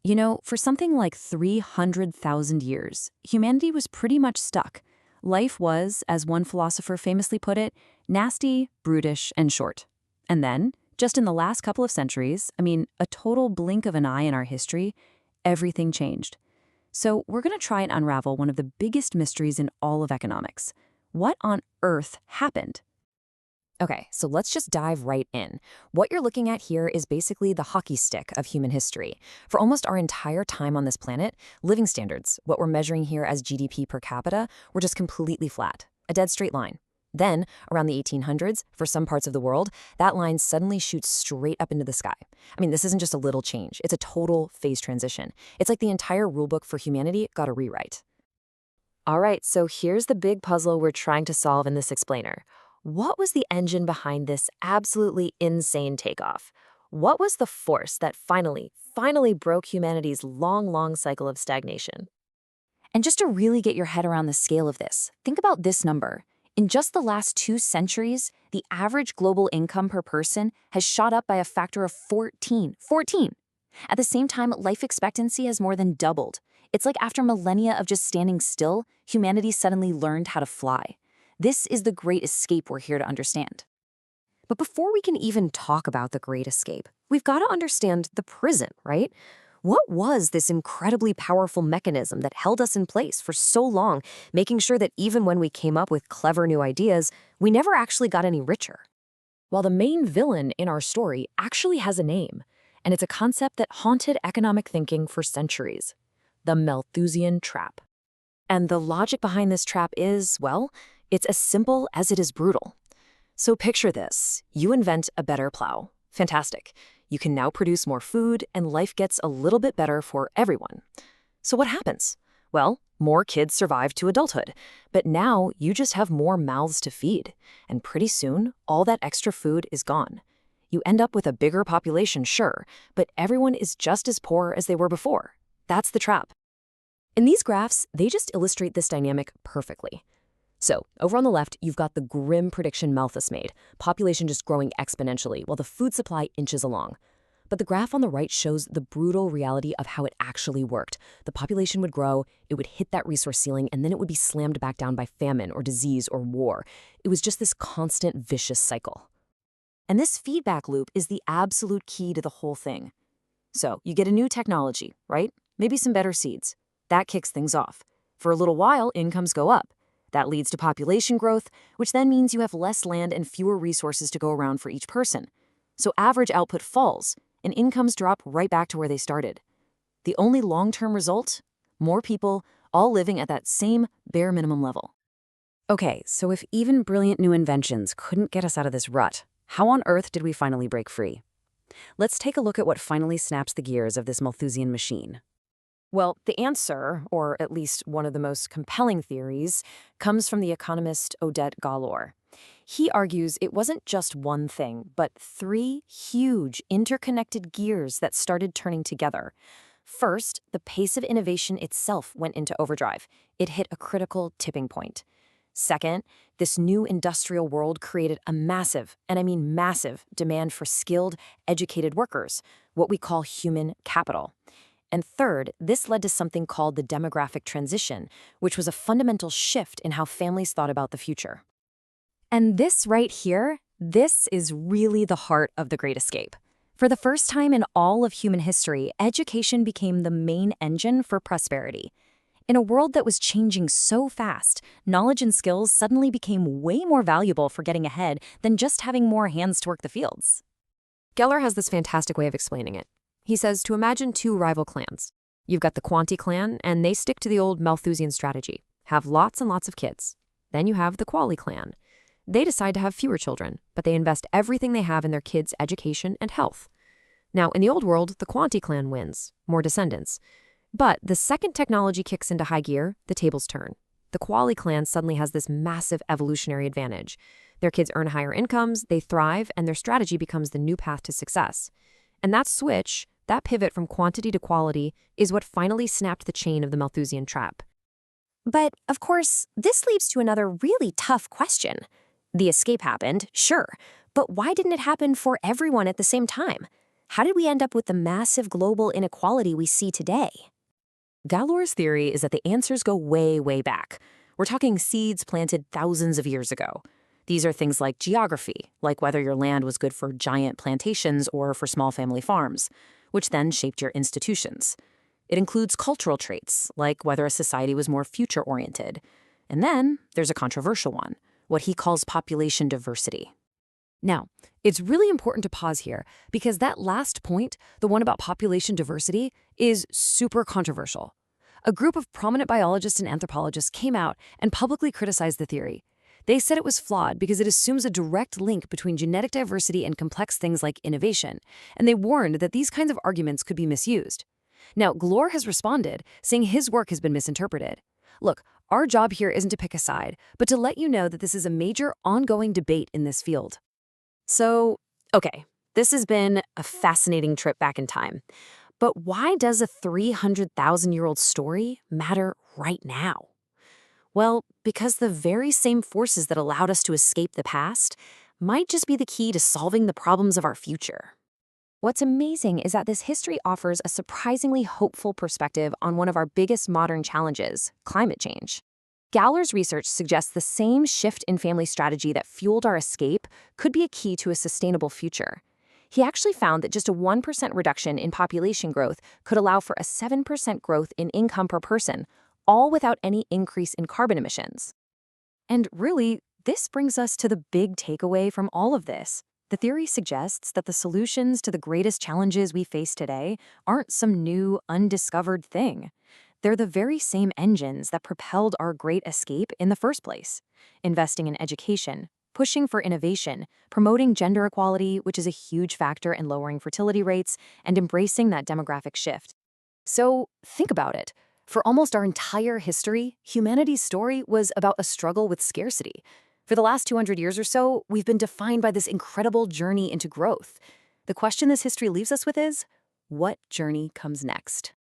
You know, for something like 300,000 years, humanity was pretty much stuck. Life was, as one philosopher famously put it, nasty, brutish, and short. And then, just in the last couple of centuries, a total blink of an eye in our history, everything changed. So we're going to try and unravel one of the biggest mysteries in all of economics. What on earth happened? Okay, so let's just dive right in. What you're looking at here is basically the hockey stick of human history. For almost our entire time on this planet, living standards, what we're measuring here as GDP per capita, were just completely flat, a dead straight line. Then, around the 1800s, for some parts of the world, that line suddenly shoots straight up into the sky. This isn't just a little change, it's a total phase transition. It's like the entire rulebook for humanity got a rewrite. All right, so here's the big puzzle we're trying to solve in this explainer. What was the engine behind this absolutely insane takeoff? What was the force that finally broke humanity's long cycle of stagnation? And just to really get your head around the scale of this, think about this number. In just the last 2 centuries, the average global income per person has shot up by a factor of 14. 14! At the same time, life expectancy has more than doubled. It's like after millennia of just standing still, humanity suddenly learned how to fly. This is the great escape we're here to understand. But before we can even talk about the Great Escape, we've got to understand the prison, right? What was this incredibly powerful mechanism that held us in place for so long, making sure that even when we came up with clever new ideas, we never actually got any richer? Well, the main villain in our story actually has a name, and it's a concept that haunted economic thinking for centuries: the Malthusian Trap. And the logic behind this trap is, well, it's as simple as it is brutal. So picture this. You invent a better plow. Fantastic. You can now produce more food, and life gets a little bit better for everyone. So what happens? Well, more kids survive to adulthood, but now you just have more mouths to feed, and pretty soon, all that extra food is gone. You end up with a bigger population, sure, but everyone is just as poor as they were before. That's the trap. In these graphs, they just illustrate this dynamic perfectly. So, over on the left, you've got the grim prediction Malthus made, population just growing exponentially while the food supply inches along. But the graph on the right shows the brutal reality of how it actually worked. The population would grow, it would hit that resource ceiling, and then it would be slammed back down by famine or disease or war. It was just this constant vicious cycle. And this feedback loop is the absolute key to the whole thing. So, you get a new technology, right? Maybe some better seeds. That kicks things off. For a little while, incomes go up. That leads to population growth, which then means you have less land and fewer resources to go around for each person. So average output falls, and incomes drop right back to where they started. The only long-term result? More people, all living at that same bare minimum level. Okay, so if even brilliant new inventions couldn't get us out of this rut, how on earth did we finally break free? Let's take a look at what finally snaps the gears of this Malthusian machine. Well, the answer, or at least one of the most compelling theories, comes from the economist Oded Galor. He argues it wasn't just one thing, but 3 huge interconnected gears that started turning together. First, the pace of innovation itself went into overdrive. It hit a critical tipping point. Second, this new industrial world created a massive, and I mean massive, demand for skilled, educated workers, what we call human capital. And third, this led to something called the demographic transition, which was a fundamental shift in how families thought about the future. And this right here, this is really the heart of the Great Escape. For the first time in all of human history, education became the main engine for prosperity. In a world that was changing so fast, knowledge and skills suddenly became way more valuable for getting ahead than just having more hands to work the fields. Galor has this fantastic way of explaining it. He says to imagine 2 rival clans. You've got the Quanti clan, and they stick to the old Malthusian strategy, have lots and lots of kids. Then you have the Quali clan. They decide to have fewer children, but they invest everything they have in their kids' education and health. Now, in the old world, the Quanti clan wins, more descendants. But the second technology kicks into high gear, the tables turn. The Quali clan suddenly has this massive evolutionary advantage. Their kids earn higher incomes, they thrive, and their strategy becomes the new path to success. And that switch, that pivot from quantity to quality, is what finally snapped the chain of the Malthusian trap. But, of course, this leads to another really tough question. The escape happened, sure, but why didn't it happen for everyone at the same time? How did we end up with the massive global inequality we see today? Galor's theory is that the answers go way, way back. We're talking seeds planted thousands of years ago. These are things like geography, like whether your land was good for giant plantations or for small family farms, which then shaped your institutions. It includes cultural traits, like whether a society was more future-oriented. And then there's a controversial one, what he calls population diversity. Now, it's really important to pause here because that last point, the one about population diversity, is super controversial. A group of prominent biologists and anthropologists came out and publicly criticized the theory. They said it was flawed because it assumes a direct link between genetic diversity and complex things like innovation, and they warned that these kinds of arguments could be misused. Now, Galor has responded, saying his work has been misinterpreted. Look, our job here isn't to pick a side, but to let you know that this is a major, ongoing debate in this field. So, okay, this has been a fascinating trip back in time. But why does a 300,000-year-old story matter right now? Well, because the very same forces that allowed us to escape the past might just be the key to solving the problems of our future. What's amazing is that this history offers a surprisingly hopeful perspective on one of our biggest modern challenges, climate change. Galor's research suggests the same shift in family strategy that fueled our escape could be a key to a sustainable future. He actually found that just a 1% reduction in population growth could allow for a 7% growth in income per person, all without any increase in carbon emissions. And really, this brings us to the big takeaway from all of this. The theory suggests that the solutions to the greatest challenges we face today aren't some new, undiscovered thing. They're the very same engines that propelled our great escape in the first place. Investing in education, pushing for innovation, promoting gender equality, which is a huge factor in lowering fertility rates, and embracing that demographic shift. So think about it. For almost our entire history, humanity's story was about a struggle with scarcity. For the last 200 years or so, we've been defined by this incredible journey into growth. The question this history leaves us with is, what journey comes next?